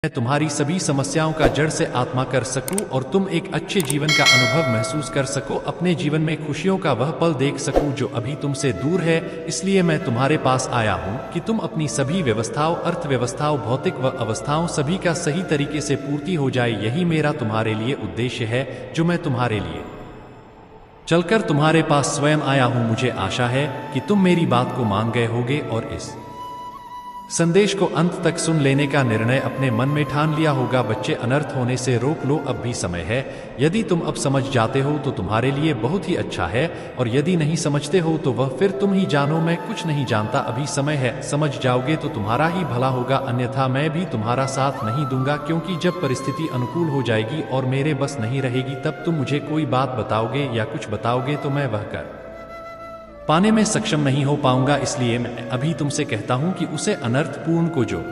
मैं तुम्हारी सभी समस्याओं का जड़ से आत्मा कर सकूं और तुम एक अच्छे जीवन का अनुभव महसूस कर सको, अपने जीवन में खुशियों का वह पल देख सकूं जो अभी तुमसे दूर है। इसलिए मैं तुम्हारे पास आया हूं कि तुम अपनी सभी व्यवस्थाओं, अर्थव्यवस्थाओं, भौतिक व अवस्थाओं सभी का सही तरीके से पूर्ति हो जाए। यही मेरा तुम्हारे लिए उद्देश्य है जो मैं तुम्हारे लिए चलकर तुम्हारे पास स्वयं आया हूं। मुझे आशा है कि तुम मेरी बात को मान गए होगे और इस संदेश को अंत तक सुन लेने का निर्णय अपने मन में ठान लिया होगा। बच्चे, अनर्थ होने से रोक लो, अब भी समय है। यदि तुम अब समझ जाते हो तो तुम्हारे लिए बहुत ही अच्छा है, और यदि नहीं समझते हो तो वह फिर तुम ही जानो। मैं कुछ नहीं जानता, अभी समय है। समझ जाओगे तो तुम्हारा ही भला होगा, अन्यथा मैं भी तुम्हारा साथ नहीं दूंगा, क्योंकि जब परिस्थिति अनुकूल हो जाएगी और मेरे बस नहीं रहेगी तब तुम मुझे कोई बात बताओगे या कुछ बताओगे तो मैं वह कर पाने में सक्षम नहीं हो पाऊंगा। इसलिए मैं अभी तुमसे कहता हूं कि उसे अनर्थपूर्ण को जो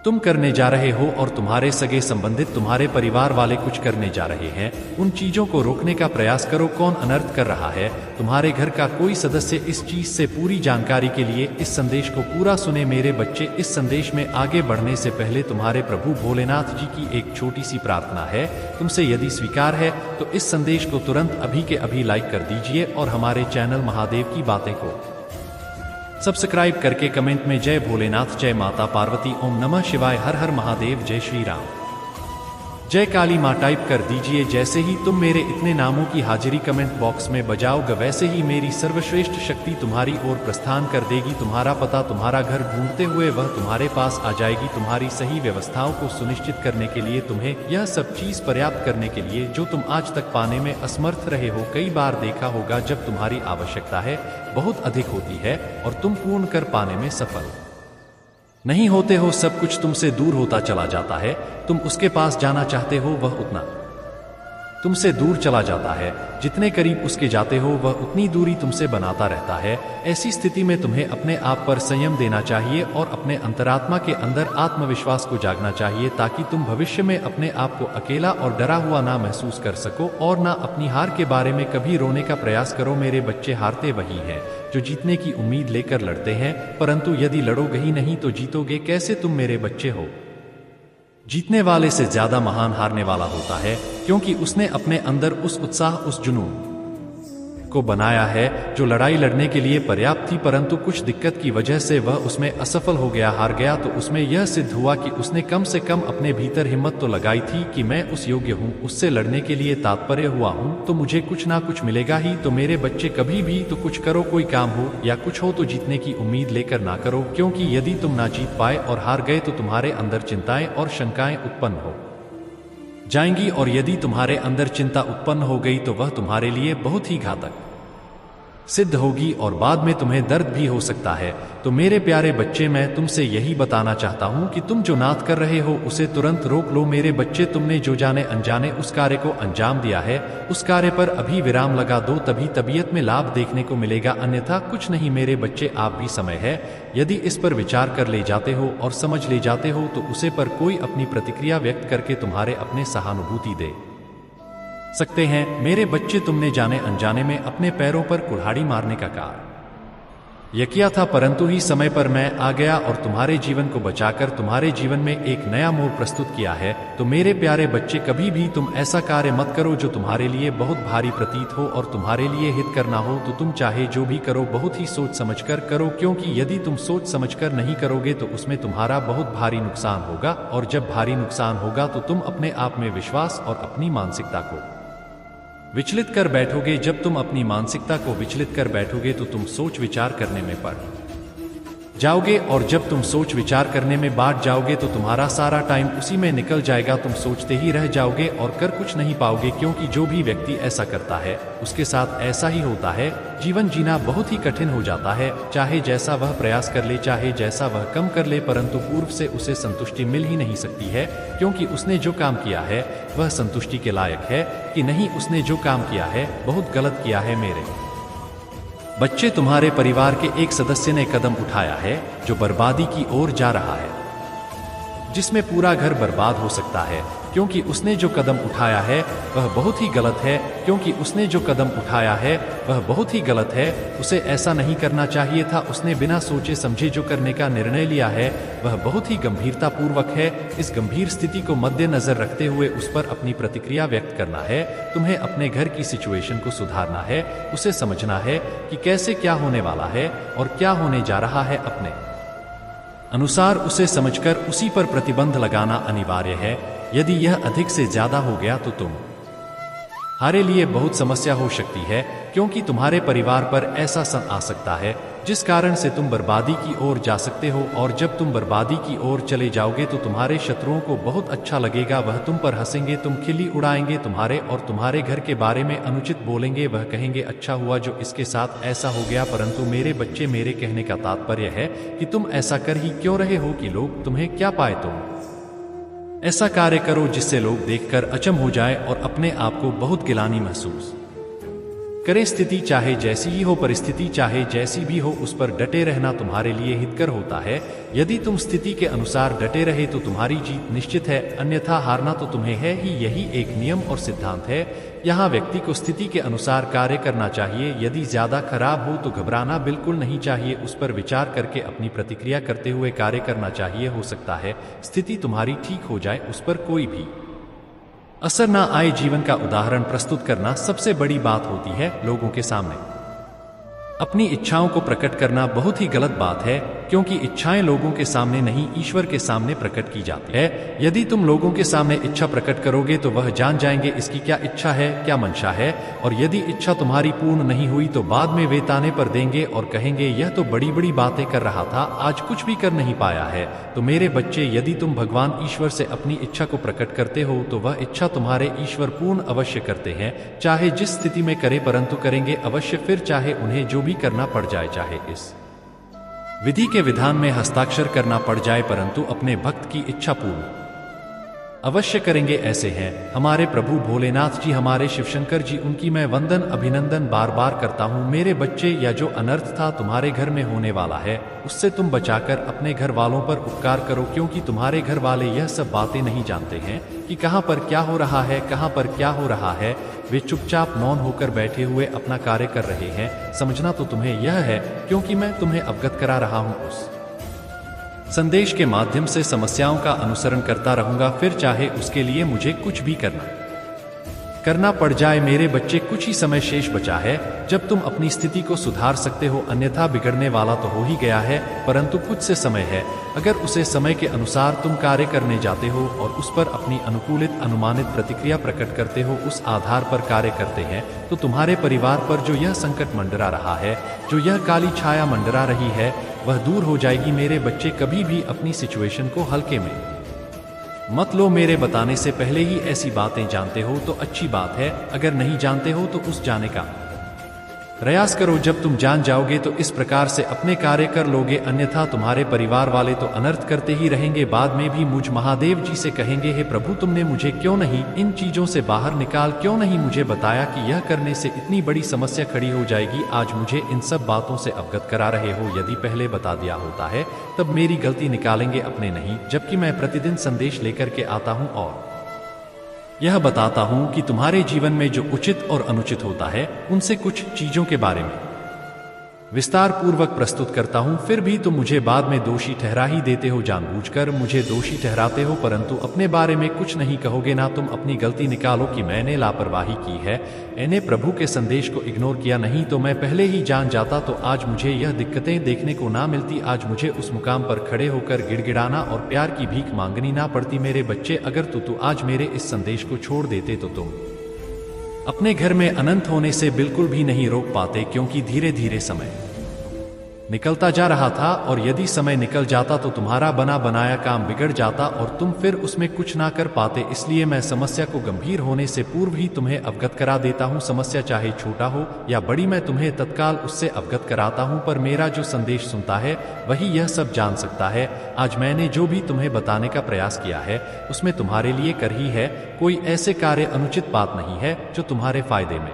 तुम करने जा रहे हो और तुम्हारे सगे संबंधित, तुम्हारे परिवार वाले कुछ करने जा रहे हैं, उन चीजों को रोकने का प्रयास करो। कौन अनर्थ कर रहा है? तुम्हारे घर का कोई सदस्य। इस चीज से पूरी जानकारी के लिए इस संदेश को पूरा सुने। मेरे बच्चे, इस संदेश में आगे बढ़ने से पहले तुम्हारे प्रभु भोलेनाथ जी की एक छोटी सी प्रार्थना है। तुमसे यदि स्वीकार है तो इस संदेश को तुरंत अभी के अभी लाइक कर दीजिए और हमारे चैनल महादेव की बातें को सब्सक्राइब करके कमेंट में जय भोलेनाथ, जय माता पार्वती, ओम नमः शिवाय, हर हर महादेव, जय श्री राम, जय काली मां टाइप कर दीजिए। जैसे ही तुम मेरे इतने नामों की हाजिरी कमेंट बॉक्स में बजाओगे वैसे ही मेरी सर्वश्रेष्ठ शक्ति तुम्हारी ओर प्रस्थान कर देगी। तुम्हारा पता, तुम्हारा घर ढूंढते हुए वह तुम्हारे पास आ जाएगी। तुम्हारी सही व्यवस्थाओं को सुनिश्चित करने के लिए, तुम्हें यह सब चीज पर्याप्त करने के लिए जो तुम आज तक पाने में असमर्थ रहे हो। कई बार देखा होगा जब तुम्हारी आवश्यकता है बहुत अधिक होती है और तुम पूर्ण कर पाने में सफल नहीं होते हो, सब कुछ तुमसे दूर होता चला जाता है। तुम उसके पास जाना चाहते हो, वह उतना तुमसे दूर चला जाता है। जितने करीब उसके जाते हो वह उतनी दूरी तुमसे बनाता रहता है। ऐसी स्थिति में तुम्हें अपने आप पर संयम देना चाहिए और अपने अंतरात्मा के अंदर आत्मविश्वास को जागना चाहिए, ताकि तुम भविष्य में अपने आप को अकेला और डरा हुआ ना महसूस कर सको और ना अपनी हार के बारे में कभी रोने का प्रयास करो। मेरे बच्चे, हारते वही हैं जो जीतने की उम्मीद लेकर लड़ते हैं, परंतु यदि लड़ोगे ही नहीं तो जीतोगे कैसे? तुम मेरे बच्चे हो। जीतने वाले से ज्यादा महान हारने वाला होता है, क्योंकि उसने अपने अंदर उस उत्साह, उस जुनून को बनाया है जो लड़ाई लड़ने के लिए पर्याप्त थी, परंतु कुछ दिक्कत की वजह से वह उसमें असफल हो गया, हार गया। तो उसमें यह सिद्ध हुआ कि उसने कम से कम अपने भीतर हिम्मत तो लगाई थी कि मैं उस योग्य हूँ, उससे लड़ने के लिए तात्पर्य हुआ हूँ, तो मुझे कुछ ना कुछ मिलेगा ही। तो मेरे बच्चे, कभी भी तो कुछ करो, कोई काम हो या कुछ हो तो जीतने की उम्मीद लेकर ना करो, क्योंकि यदि तुम ना जीत पाए और हार गए तो तुम्हारे अंदर चिंताएं और शंकाएं उत्पन्न हो जाएंगी, और यदि तुम्हारे अंदर चिंता उत्पन्न हो गई तो वह तुम्हारे लिए बहुत ही घातक सिद्ध होगी और बाद में तुम्हें दर्द भी हो सकता है। तो मेरे प्यारे बच्चे, मैं तुमसे यही बताना चाहता हूं कि तुम जो नाद कर रहे हो उसे तुरंत रोक लो। मेरे बच्चे, तुमने जो जाने अनजाने उस कार्य को अंजाम दिया है, उस कार्य पर अभी विराम लगा दो, तभी तबीयत में लाभ देखने को मिलेगा, अन्यथा कुछ नहीं। मेरे बच्चे, आप भी समय है, यदि इस पर विचार कर ले जाते हो और समझ ले जाते हो तो उसे पर कोई अपनी प्रतिक्रिया व्यक्त करके तुम्हारे अपने सहानुभूति दे सकते हैं। मेरे बच्चे, तुमने जाने अनजाने में अपने पैरों पर कुल्हाड़ी मारने का कार्य यह किया था, परंतु ही समय पर मैं आ गया और तुम्हारे जीवन को बचाकर तुम्हारे जीवन में एक नया मोड़ प्रस्तुत किया है। तो मेरे प्यारे बच्चे, कभी भी तुम ऐसा कार्य मत करो जो तुम्हारे लिए बहुत भारी प्रतीत हो और तुम्हारे लिए हित करना हो। तो तुम चाहे जो भी करो बहुत ही सोच समझकर करो, क्योंकि यदि तुम सोच समझकर नहीं करोगे तो उसमें तुम्हारा बहुत भारी नुकसान होगा, और जब भारी नुकसान होगा तो तुम अपने आप में विश्वास और अपनी मानसिकता को विचलित कर बैठोगे। जब तुम अपनी मानसिकता को विचलित कर बैठोगे तो तुम सोच विचार करने में पड़ जाओगे, और जब तुम सोच विचार करने में बैठ जाओगे तो तुम्हारा सारा टाइम उसी में निकल जाएगा। तुम सोचते ही रह जाओगे और कर कुछ नहीं पाओगे, क्योंकि जो भी व्यक्ति ऐसा करता है उसके साथ ऐसा ही होता है। जीवन जीना बहुत ही कठिन हो जाता है, चाहे जैसा वह प्रयास कर ले, चाहे जैसा वह कम कर ले, परंतु पूर्व से उसे संतुष्टि मिल ही नहीं सकती है, क्योंकि उसने जो काम किया है वह संतुष्टि के लायक है कि नहीं। उसने जो काम किया है बहुत गलत किया है। मेरे बच्चे, तुम्हारे परिवार के एक सदस्य ने कदम उठाया है जो बर्बादी की ओर जा रहा है, जिसमें पूरा घर बर्बाद हो सकता है। क्योंकि उसने जो कदम उठाया है वह बहुत ही गलत है, क्योंकि उसने जो कदम उठाया है वह बहुत ही गलत है। उसे ऐसा नहीं करना चाहिए था। उसने बिना सोचे समझे जो करने का निर्णय लिया है वह बहुत ही गंभीरता पूर्वक है। इस गंभीर स्थिति को मद्देनजर रखते हुए उस पर अपनी प्रतिक्रिया व्यक्त करना है। तुम्हें अपने घर की सिचुएशन को सुधारना है, उसे समझना है कि कैसे क्या होने वाला है और क्या होने जा रहा है। अपने अनुसार उसे समझकर उसी पर प्रतिबंध लगाना अनिवार्य है। यदि यह अधिक से ज्यादा हो गया तो तुम्हारे लिए बहुत समस्या हो सकती है, क्योंकि तुम्हारे परिवार पर ऐसा सन आ सकता है जिस कारण से तुम बर्बादी की ओर जा सकते हो। और जब तुम बर्बादी की ओर चले जाओगे तो तुम्हारे शत्रुओं को बहुत अच्छा लगेगा। वह तुम पर हंसेंगे, तुम खिल्ली उड़ाएंगे, तुम्हारे और तुम्हारे घर के बारे में अनुचित बोलेंगे। वह कहेंगे अच्छा हुआ जो इसके साथ ऐसा हो गया। परंतु मेरे बच्चे, मेरे कहने का तात्पर्य है कि तुम ऐसा कर ही क्यों रहे हो कि लोग तुम्हें क्या पाए। तुम ऐसा कार्य करो जिससे लोग देखकर अचंभ हो जाए और अपने आप को बहुत गिलानी महसूस करें। स्थिति चाहे जैसी ही हो, परिस्थिति चाहे जैसी भी हो, उस पर डटे रहना तुम्हारे लिए हितकर होता है। यदि तुम स्थिति के अनुसार डटे रहे तो तुम्हारी जीत निश्चित है, अन्यथा हारना तो तुम्हें है ही। यही एक नियम और सिद्धांत है। यहाँ व्यक्ति को स्थिति के अनुसार कार्य करना चाहिए। यदि ज्यादा खराब हो तो घबराना बिल्कुल नहीं चाहिए, उस पर विचार करके अपनी प्रतिक्रिया करते हुए कार्य करना चाहिए। हो सकता है स्थिति तुम्हारी ठीक हो जाए, उस पर कोई भी असर ना आए। जीवन का उदाहरण प्रस्तुत करना सबसे बड़ी बात होती है। लोगों के सामने अपनी इच्छाओं को प्रकट करना बहुत ही गलत बात है, क्योंकि इच्छाएं लोगों के सामने नहीं, ईश्वर के सामने प्रकट की जाती है। यदि तुम लोगों के सामने इच्छा प्रकट करोगे तो वह जान जाएंगे इसकी क्या इच्छा है, क्या मंशा है। और यदि इच्छा तुम्हारी पूर्ण नहीं हुई तो बाद में वे ताने पर देंगे और कहेंगे यह तो बड़ी बड़ी बातें कर रहा था, आज कुछ भी कर नहीं पाया है। तो मेरे बच्चे, यदि तुम भगवान ईश्वर से अपनी इच्छा को प्रकट करते हो तो वह इच्छा तुम्हारे ईश्वर पूर्ण अवश्य करते हैं, चाहे जिस स्थिति में करे, परंतु करेंगे अवश्य। फिर चाहे उन्हें जो भी करना पड़ जाए, चाहे इस विधि के विधान में हस्ताक्षर करना पड़ जाए, परंतु अपने भक्त की इच्छा पूर्ण अवश्य करेंगे। ऐसे हैं हमारे प्रभु भोलेनाथ जी, हमारे शिवशंकर जी, उनकी मैं वंदन अभिनंदन बार बार करता हूँ। मेरे बच्चे, या जो अनर्थ था तुम्हारे घर में होने वाला है उससे तुम बचाकर अपने घर वालों पर उपकार करो, क्योंकि तुम्हारे घर वाले यह सब बातें नहीं जानते हैं कि कहाँ पर क्या हो रहा है, कहाँ पर क्या हो रहा है। वे चुपचाप मौन होकर बैठे हुए अपना कार्य कर रहे हैं। समझना तो तुम्हें यह है, क्योंकि मैं तुम्हें अवगत करा रहा हूँ, उस संदेश के माध्यम से समस्याओं का अनुसरण करता रहूंगा, फिर चाहे उसके लिए मुझे कुछ भी करना पड़ जाए। मेरे बच्चे, कुछ ही समय शेष बचा है जब तुम अपनी स्थिति को सुधार सकते हो, अन्यथा बिगड़ने वाला तो हो ही गया है। परंतु कुछ से समय है, अगर उसे समय के अनुसार तुम कार्य करने जाते हो और उस पर अपनी अनुकूलित अनुमानित प्रतिक्रिया प्रकट करते हो, उस आधार पर कार्य करते हैं, तो तुम्हारे परिवार पर जो यह संकट मंडरा रहा है, जो यह काली छाया मंडरा रही है, वह दूर हो जाएगी। मेरे बच्चे, कभी भी अपनी सिचुएशन को हल्के में मत लो। मेरे बताने से पहले ही ऐसी बातें जानते हो तो अच्छी बात है, अगर नहीं जानते हो तो उस जाने का प्रयास करो। जब तुम जान जाओगे तो इस प्रकार से अपने कार्य कर लोगे, अन्यथा तुम्हारे परिवार वाले तो अनर्थ करते ही रहेंगे। बाद में भी मुझ महादेव जी से कहेंगे, हे प्रभु, तुमने मुझे क्यों नहीं इन चीजों से बाहर निकाल, क्यों नहीं मुझे बताया कि यह करने से इतनी बड़ी समस्या खड़ी हो जाएगी। आज मुझे इन सब बातों से अवगत करा रहे हो। यदि पहले बता दिया होता है तब मेरी गलती निकालेंगे, अपने नहीं, जबकि मैं प्रतिदिन संदेश लेकर के आता हूँ और यह बताता हूं कि तुम्हारे जीवन में जो उचित और अनुचित होता है उनसे कुछ चीजों के बारे में विस्तार पूर्वक प्रस्तुत करता हूं। फिर भी तुम मुझे बाद में दोषी ठहरा ही देते हो, जानबूझकर मुझे दोषी ठहराते हो, परंतु अपने बारे में कुछ नहीं कहोगे ना। तुम अपनी गलती निकालो कि मैंने लापरवाही की है, मैंने प्रभु के संदेश को इग्नोर किया, नहीं तो मैं पहले ही जान जाता तो आज मुझे यह दिक्कतें देखने को ना मिलती। आज मुझे उस मुकाम पर खड़े होकर गिड़गिड़ाना और प्यार की भीख मांगनी ना पड़ती। मेरे बच्चे, अगर तू आज मेरे इस संदेश को छोड़ देते तो तुम अपने घर में अनंत होने से बिल्कुल भी नहीं रोक पाते, क्योंकि धीरे धीरे समय निकलता जा रहा था और यदि समय निकल जाता तो तुम्हारा बना बनाया काम बिगड़ जाता और तुम फिर उसमें कुछ ना कर पाते। इसलिए मैं समस्या को गंभीर होने से पूर्व ही तुम्हें अवगत करा देता हूँ। समस्या चाहे छोटा हो या बड़ी, मैं तुम्हें तत्काल उससे अवगत कराता हूँ, पर मेरा जो संदेश सुनता है वही यह सब जान सकता है। आज मैंने जो भी तुम्हें बताने का प्रयास किया है उसमें तुम्हारे लिए कर ही है। कोई ऐसे कार्य अनुचित बात नहीं है जो तुम्हारे फायदे में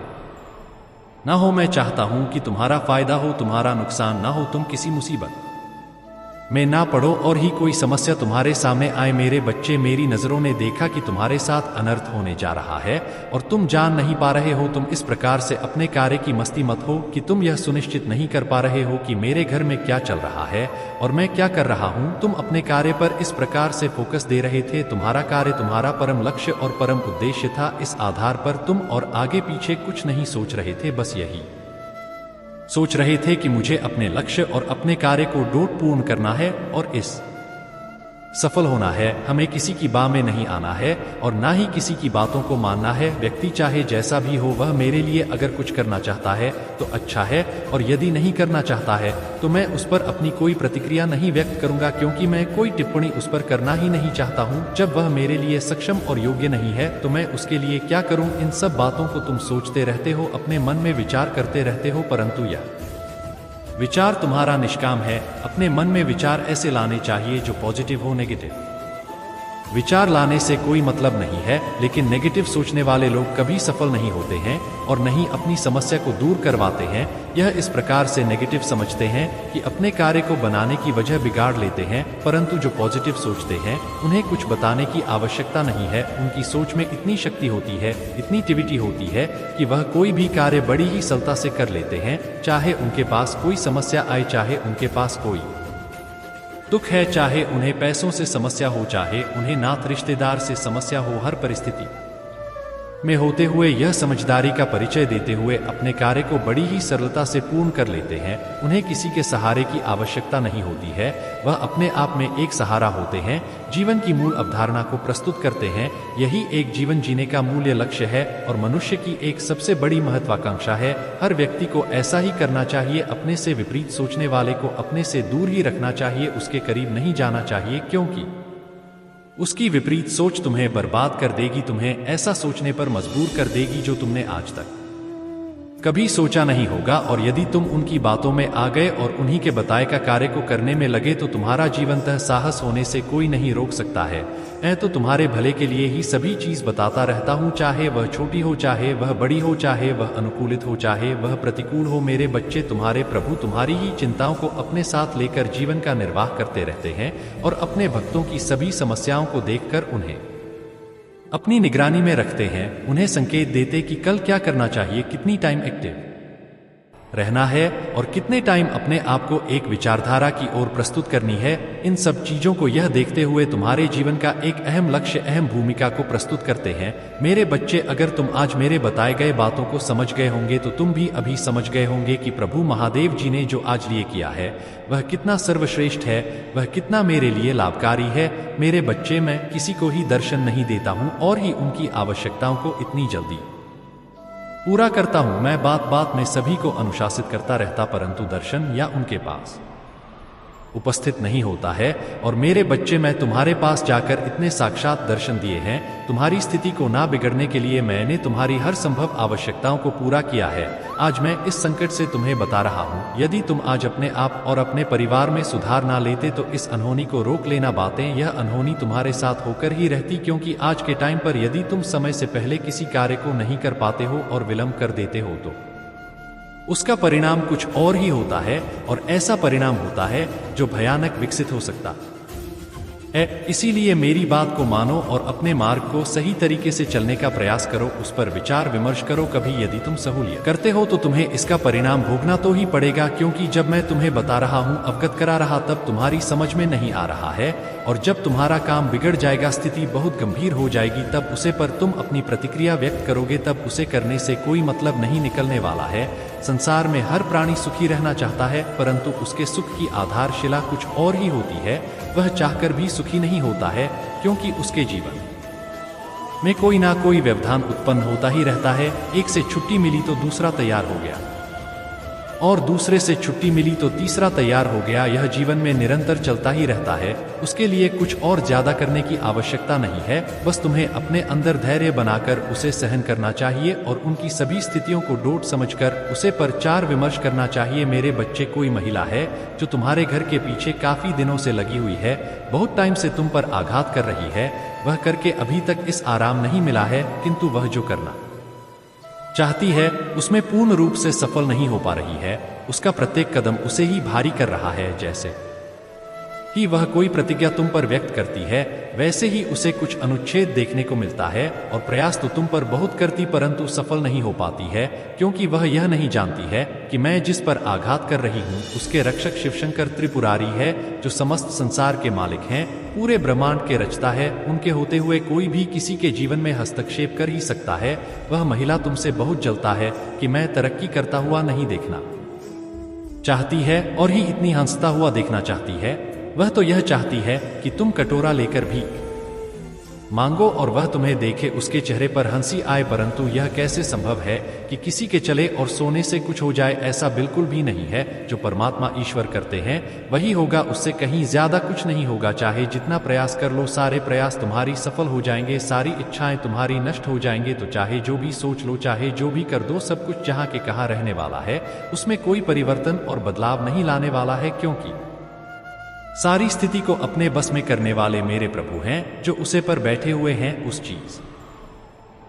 ना हो। मैं चाहता हूं कि तुम्हारा फायदा हो, तुम्हारा नुकसान ना हो। तुम किसी मुसीबत में ना पड़ो और ही कोई समस्या तुम्हारे सामने आए। मेरे बच्चे, मेरी नजरों ने देखा कि तुम्हारे साथ अनर्थ होने जा रहा है और तुम जान नहीं पा रहे हो। तुम इस प्रकार से अपने कार्य की मस्ती मत हो कि तुम यह सुनिश्चित नहीं कर पा रहे हो कि मेरे घर में क्या चल रहा है और मैं क्या कर रहा हूँ। तुम अपने कार्य पर इस प्रकार से फोकस दे रहे थे। तुम्हारा कार्य तुम्हारा परम लक्ष्य और परम उद्देश्य था। इस आधार पर तुम और आगे पीछे कुछ नहीं सोच रहे थे, बस यही सोच रहे थे कि मुझे अपने लक्ष्य और अपने कार्य को पूर्ण करना है और इस सफल होना है। हमें किसी की बाह में नहीं आना है और ना ही किसी की बातों को मानना है। व्यक्ति चाहे जैसा भी हो, वह मेरे लिए अगर कुछ करना चाहता है तो अच्छा है, और यदि नहीं करना चाहता है तो मैं उस पर अपनी कोई प्रतिक्रिया नहीं व्यक्त करूंगा, क्योंकि मैं कोई टिप्पणी उस पर करना ही नहीं चाहता हूं। जब वह मेरे लिए सक्षम और योग्य नहीं है तो मैं उसके लिए क्या करूं। इन सब बातों को तुम सोचते रहते हो, अपने मन में विचार करते रहते हो, परंतु यह विचार तुम्हारा निष्काम है। अपने मन में विचार ऐसे लाने चाहिए जो पॉजिटिव हो। नेगेटिव विचार लाने से कोई मतलब नहीं है, लेकिन नेगेटिव सोचने वाले लोग कभी सफल नहीं होते हैं और नहीं अपनी समस्या को दूर करवाते हैं। यह इस प्रकार से नेगेटिव समझते हैं कि अपने कार्य को बनाने की वजह बिगाड़ लेते हैं, परंतु जो पॉजिटिव सोचते हैं उन्हें कुछ बताने की आवश्यकता नहीं है। उनकी सोच में इतनी शक्ति होती है, इतनी टिविटी होती है कि वह कोई भी कार्य बड़ी ही सरलता से कर लेते हैं, चाहे उनके पास कोई समस्या आए, चाहे उनके पास कोई दुख है, चाहे उन्हें पैसों से समस्या हो, चाहे उन्हें नात रिश्तेदार से समस्या हो। हर परिस्थिति में होते हुए यह समझदारी का परिचय देते हुए अपने कार्य को बड़ी ही सरलता से पूर्ण कर लेते हैं। उन्हें किसी के सहारे की आवश्यकता नहीं होती है, वह अपने आप में एक सहारा होते हैं। जीवन की मूल अवधारणा को प्रस्तुत करते हैं। यही एक जीवन जीने का मूल्य लक्ष्य है और मनुष्य की एक सबसे बड़ी महत्वाकांक्षा है। हर व्यक्ति को ऐसा ही करना चाहिए। अपने से विपरीत सोचने वाले को अपने से दूर ही रखना चाहिए, उसके करीब नहीं जाना चाहिए, क्योंकि उसकी विपरीत सोच तुम्हें बर्बाद कर देगी, तुम्हें ऐसा सोचने पर मजबूर कर देगी जो तुमने आज तक कभी सोचा नहीं होगा। और यदि तुम उनकी बातों में आ गए और उन्हीं के बताए का कार्य को करने में लगे तो तुम्हारा जीवनतः साहस होने से कोई नहीं रोक सकता है। मैं तो तुम्हारे भले के लिए ही सभी चीज बताता रहता हूँ, चाहे वह छोटी हो, चाहे वह बड़ी हो, चाहे वह अनुकूलित हो, चाहे वह प्रतिकूल हो। मेरे बच्चे, तुम्हारे प्रभु तुम्हारी ही चिंताओं को अपने साथ लेकर जीवन का निर्वाह करते रहते हैं और अपने भक्तों की सभी समस्याओं को देखकर उन्हें अपनी निगरानी में रखते हैं। उन्हें संकेत देते कि कल क्या करना चाहिए, कितनी टाइम एक्टिव रहना है और कितने टाइम अपने आप को एक विचारधारा की ओर प्रस्तुत करनी है। इन सब चीजों को यह देखते हुए तुम्हारे जीवन का एक अहम लक्ष्य, अहम भूमिका को प्रस्तुत करते हैं। मेरे बच्चे, अगर तुम आज मेरे बताए गए बातों को समझ गए होंगे तो तुम भी अभी समझ गए होंगे कि प्रभु महादेव जी ने जो आज लिए किया है वह कितना सर्वश्रेष्ठ है, वह कितना मेरे लिए लाभकारी है। मेरे बच्चे, मैं किसी को ही दर्शन नहीं देता हूँ और ही उनकी आवश्यकताओं को इतनी जल्दी पूरा करता हूं। मैं बात बात में सभी को अनुशासित करता रहता, परंतु दर्शन या उनके पास उपस्थित नहीं होता है। और मेरे बच्चे, मैं तुम्हारे पास जाकर इतने साक्षात दर्शन दिए हैं। तुम्हारी स्थिति को ना बिगड़ने के लिए मैंने तुम्हारी हर संभव आवश्यकताओं को पूरा किया है। आज मैं इस संकट से तुम्हें बता रहा हूँ। यदि तुम आज अपने आप और अपने परिवार में सुधार ना लेते तो इस अनहोनी को रोक लेना। बातें, यह अनहोनी तुम्हारे साथ होकर ही रहती, क्योंकि आज के टाइम पर यदि तुम समय से पहले किसी कार्य को नहीं कर पाते हो और विलंब कर देते हो तो उसका परिणाम कुछ और ही होता है, और ऐसा परिणाम होता है जो भयानक विकसित हो सकता है। इसीलिए मेरी बात को मानो और अपने मार्ग को सही तरीके से चलने का प्रयास करो, उस पर विचार विमर्श करो। कभी यदि तुम सहूलियत करते हो तो तुम्हें इसका परिणाम भोगना तो ही पड़ेगा, क्योंकि जब मैं तुम्हें बता रहा हूँ, अवगत करा रहा, तब तुम्हारी समझ में नहीं आ रहा है। और जब तुम्हारा काम बिगड़ जाएगा, स्थिति बहुत गंभीर हो जाएगी, तब उसे पर तुम अपनी प्रतिक्रिया व्यक्त करोगे, तब उसे करने से कोई मतलब नहीं निकलने वाला है। संसार में हर प्राणी सुखी रहना चाहता है, परंतु उसके सुख की आधारशिला कुछ और ही होती है। वह चाहकर भी सुखी नहीं होता है, क्योंकि उसके जीवन में कोई ना कोई व्यवधान उत्पन्न होता ही रहता है। एक से छुट्टी मिली तो दूसरा तैयार हो गया, और दूसरे से छुट्टी मिली तो तीसरा तैयार हो गया। यह जीवन में निरंतर चलता ही रहता है। उसके लिए कुछ और ज्यादा करने की आवश्यकता नहीं है, बस तुम्हें अपने अंदर धैर्य बनाकर उसे सहन करना चाहिए और उनकी सभी स्थितियों को डोट समझकर उसे पर चार विमर्श करना चाहिए। मेरे बच्चे, कोई महिला है जो तुम्हारे घर के पीछे काफी दिनों से लगी हुई है, बहुत टाइम से तुम पर आघात कर रही है। वह करके अभी तक इस आराम नहीं मिला है, किंतु वह जो करना चाहती है उसमें पूर्ण रूप से सफल नहीं हो पा रही है। उसका प्रत्येक कदम उसे ही भारी कर रहा है, जैसे ही वह कोई प्रतिज्ञा तुम पर व्यक्त करती है, वैसे ही उसे कुछ अनुच्छेद देखने को मिलता है, और प्रयास तो तुम पर बहुत करती परंतु सफल नहीं हो पाती है, क्योंकि वह यह नहीं जानती है कि मैं जिस पर आघात कर रही हूँ उसके रक्षक शिवशंकर त्रिपुरारी है, जो समस्त संसार के मालिक हैं, पूरे ब्रह्मांड के रचता है। उनके होते हुए कोई भी किसी के जीवन में हस्तक्षेप कर ही सकता है। वह महिला तुमसे बहुत जलता है कि मैं तरक्की करता हुआ नहीं देखना चाहती है, और ही इतनी हंसता हुआ देखना चाहती है। वह तो यह चाहती है कि तुम कटोरा लेकर भी मांगो और वह तुम्हें देखे, उसके चेहरे पर हंसी आए, परंतु यह कैसे संभव है कि किसी के चले और सोने से कुछ हो जाए? ऐसा बिल्कुल भी नहीं है। जो परमात्मा ईश्वर करते हैं वही होगा, उससे कहीं ज्यादा कुछ नहीं होगा। चाहे जितना प्रयास कर लो, सारे प्रयास तुम्हारी सफल हो जाएंगे, सारी इच्छाएं तुम्हारी नष्ट हो जाएंगे। तो चाहे जो भी सोच लो, चाहे जो भी कर दो, सब कुछ जहां के कहां रहने वाला है, उसमें कोई परिवर्तन और बदलाव नहीं लाने वाला है, क्योंकि सारी स्थिति को अपने बस में करने वाले मेरे प्रभु हैं, जो उसे पर बैठे हुए हैं। उस चीज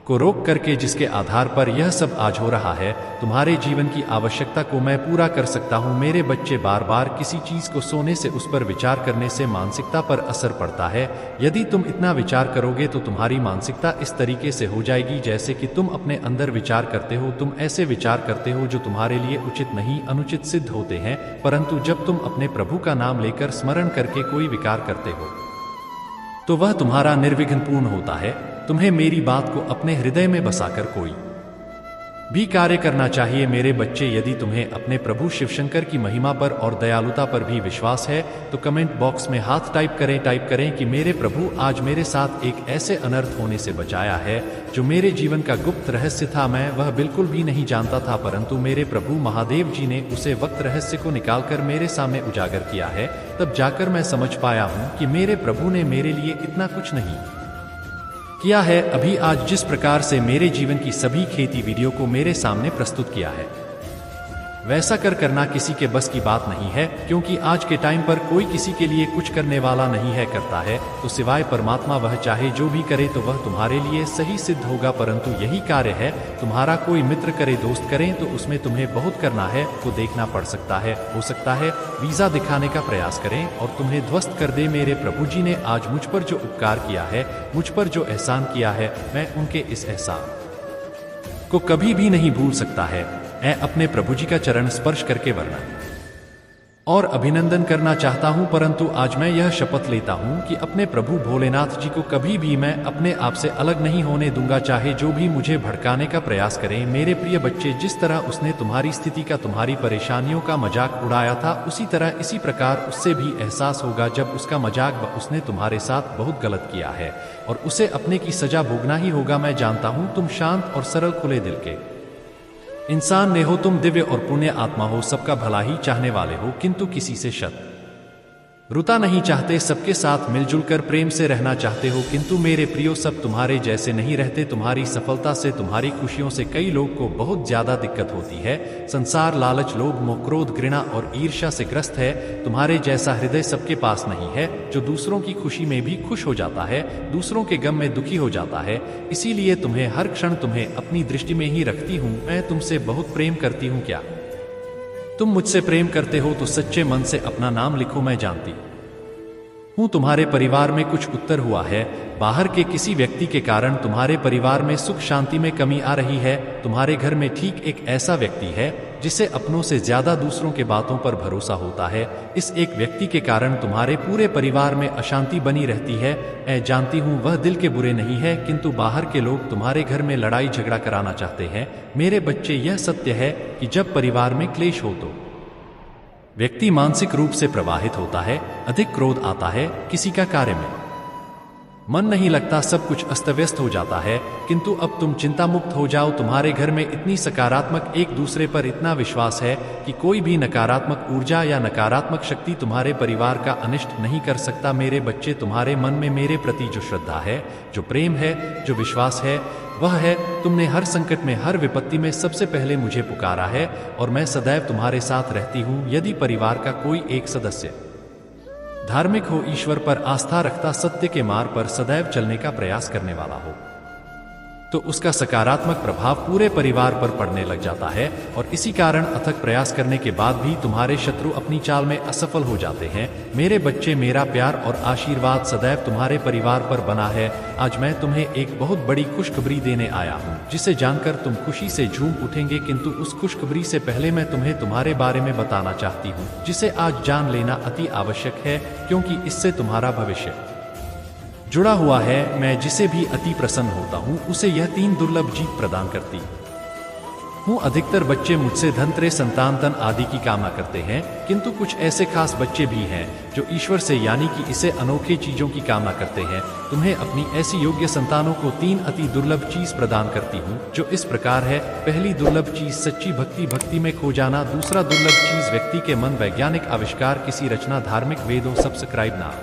को रोक करके जिसके आधार पर यह सब आज हो रहा है, तुम्हारे जीवन की आवश्यकता को मैं पूरा कर सकता हूं। मेरे बच्चे, बार बार किसी चीज को सोने से, उस पर विचार करने से मानसिकता पर असर पड़ता है। यदि तुम इतना विचार करोगे तो तुम्हारी मानसिकता इस तरीके से हो जाएगी जैसे कि तुम अपने अंदर विचार करते हो। तुम ऐसे विचार करते हो जो तुम्हारे लिए उचित नहीं, अनुचित सिद्ध होते हैं। परंतु जब तुम अपने प्रभु का नाम लेकर स्मरण करके कोई विकार करते हो तो वह तुम्हारा निर्विघ्न पूर्ण होता है। तुम्हें मेरी बात को अपने हृदय में बसाकर कोई भी कार्य करना चाहिए। मेरे बच्चे, यदि तुम्हें अपने प्रभु शिवशंकर की महिमा पर और दयालुता पर भी विश्वास है तो कमेंट बॉक्स में हाथ टाइप करें कि मेरे प्रभु आज मेरे साथ एक ऐसे अनर्थ होने से बचाया है जो मेरे जीवन का गुप्त रहस्य था। मैं वह बिल्कुल भी नहीं जानता था, परंतु मेरे प्रभु महादेव जी ने उसे वक्त रहस्य को निकालकर मेरे सामने उजागर किया है। तब जाकर मैं समझ पाया हूं कि मेरे प्रभु ने मेरे लिए इतना कुछ नहीं किया है। अभी आज जिस प्रकार से मेरे जीवन की सभी खेती वीडियो को मेरे सामने प्रस्तुत किया है, वैसा करना किसी के बस की बात नहीं है, क्योंकि आज के टाइम पर कोई किसी के लिए कुछ करने वाला नहीं है। करता है तो सिवाय परमात्मा, वह चाहे जो भी करे तो वह तुम्हारे लिए सही सिद्ध होगा। परंतु यही कार्य है, तुम्हारा कोई मित्र करे, दोस्त करें तो उसमें तुम्हें बहुत करना है, को देखना पड़ सकता है। हो सकता है वीजा दिखाने का प्रयास करें और तुम्हें ध्वस्त कर दे। मेरे प्रभु जी ने आज मुझ पर जो उपकार किया है, मुझ पर जो एहसान किया है, मैं उनके इस एहसान को कभी भी नहीं भूल सकता है। मैं अपने प्रभु जी का चरण स्पर्श करके वर्णन और अभिनंदन करना चाहता हूं, परंतु आज मैं यह शपथ लेता हूं कि अपने प्रभु भोलेनाथ जी को कभी भी मैं अपने आप से अलग नहीं होने दूंगा, चाहे जो भी मुझे भड़काने का प्रयास करें। मेरे प्रिय बच्चे, जिस तरह उसने तुम्हारी स्थिति का, तुम्हारी परेशानियों का मजाक उड़ाया था, उसी तरह इसी प्रकार उससे भी एहसास होगा जब उसका मजाक उसने तुम्हारे साथ बहुत गलत किया है और उसे अपने की सजा भोगना ही होगा। मैं जानता हूं तुम शांत और सरल खुले दिल के इंसान ने हो, तुम दिव्य और पुण्य आत्मा हो, सबका भला ही चाहने वाले हो, किंतु किसी से शत्रुता नहीं चाहते, सबके साथ मिलजुल कर प्रेम से रहना चाहते हो। किंतु मेरे प्रियो, सब तुम्हारे जैसे नहीं रहते। तुम्हारी सफलता से, तुम्हारी खुशियों से कई लोग को बहुत ज्यादा दिक्कत होती है। संसार लालच, लोभ, मोह, क्रोध, घृणा और ईर्ष्या से ग्रस्त है। तुम्हारे जैसा हृदय सबके पास नहीं है, जो दूसरों की खुशी में भी खुश हो जाता है, दूसरों के गम में दुखी हो जाता है। इसीलिए तुम्हें हर क्षण तुम्हें अपनी दृष्टि में ही रखती हूँ। मैं तुमसे बहुत प्रेम करती हूँ। क्या तुम मुझसे प्रेम करते हो तो सच्चे मन से अपना नाम लिखो। मैं जानती हूं तुम्हारे परिवार में कुछ उत्तर हुआ है। बाहर के किसी व्यक्ति के कारण तुम्हारे परिवार में सुख शांति में कमी आ रही है। तुम्हारे घर में ठीक एक ऐसा व्यक्ति है जिसे अपनों से ज्यादा दूसरों के बातों पर भरोसा होता है। इस एक व्यक्ति के कारण तुम्हारे पूरे परिवार में अशांति बनी रहती है। मैं जानती हूं वह दिल के बुरे नहीं है, किंतु बाहर के लोग तुम्हारे घर में लड़ाई झगड़ा कराना चाहते हैं। मेरे बच्चे, यह सत्य है कि जब परिवार में क्लेश हो तो व्यक्ति मानसिक रूप से प्रवाहित होता है, अधिक क्रोध आता है, किसी का कार्य में मन नहीं लगता, सब कुछ अस्त व्यस्त हो जाता है। किंतु अब तुम चिंता मुक्त हो जाओ। तुम्हारे घर में इतनी सकारात्मक, एक दूसरे पर इतना विश्वास है कि कोई भी नकारात्मक ऊर्जा या नकारात्मक शक्ति तुम्हारे परिवार का अनिष्ट नहीं कर सकता। मेरे बच्चे, तुम्हारे मन में मेरे प्रति जो श्रद्धा है, जो प्रेम है, जो विश्वास है, वह है तुमने हर संकट में, हर विपत्ति में सबसे पहले मुझे पुकारा है और मैं सदैव तुम्हारे साथ रहती हूँ। यदि परिवार का कोई एक सदस्य धार्मिक हो, ईश्वर पर आस्था रखता, सत्य के मार्ग पर सदैव चलने का प्रयास करने वाला हो, तो उसका सकारात्मक प्रभाव पूरे परिवार पर पड़ने लग जाता है और इसी कारण अथक प्रयास करने के बाद भी तुम्हारे शत्रु अपनी चाल में असफल हो जाते हैं। मेरे बच्चे, मेरा प्यार और आशीर्वाद सदैव तुम्हारे परिवार पर बना है। आज मैं तुम्हें एक बहुत बड़ी खुशखबरी देने आया हूँ, जिसे जानकर तुम खुशी से झूम उठेंगे। किंतु उस खुशखबरी से पहले मैं तुम्हें तुम्हारे बारे में बताना चाहती हूँ, जिसे आज जान लेना अति आवश्यक है, क्योंकि इससे तुम्हारा भविष्य जुड़ा हुआ है। मैं जिसे भी अति प्रसन्न होता हूँ उसे यह 3 दुर्लभ जीत प्रदान करती हूँ। अधिकतर बच्चे मुझसे धन, त्रे, संतान, धन आदि की कामना करते हैं, किंतु कुछ ऐसे खास बच्चे भी हैं जो ईश्वर से यानी कि इसे अनोखे चीजों की कामना करते हैं। तुम्हें अपनी ऐसी योग्य संतानों को 3 अति दुर्लभ चीज प्रदान करती हूँ, जो इस प्रकार है। पहली दुर्लभ चीज सच्ची भक्ति, भक्ति में खो जाना। दूसरा दुर्लभ चीज व्यक्ति के मन, वैज्ञानिक आविष्कार, किसी रचना, धार्मिक वेदों, सब्सक्राइब ना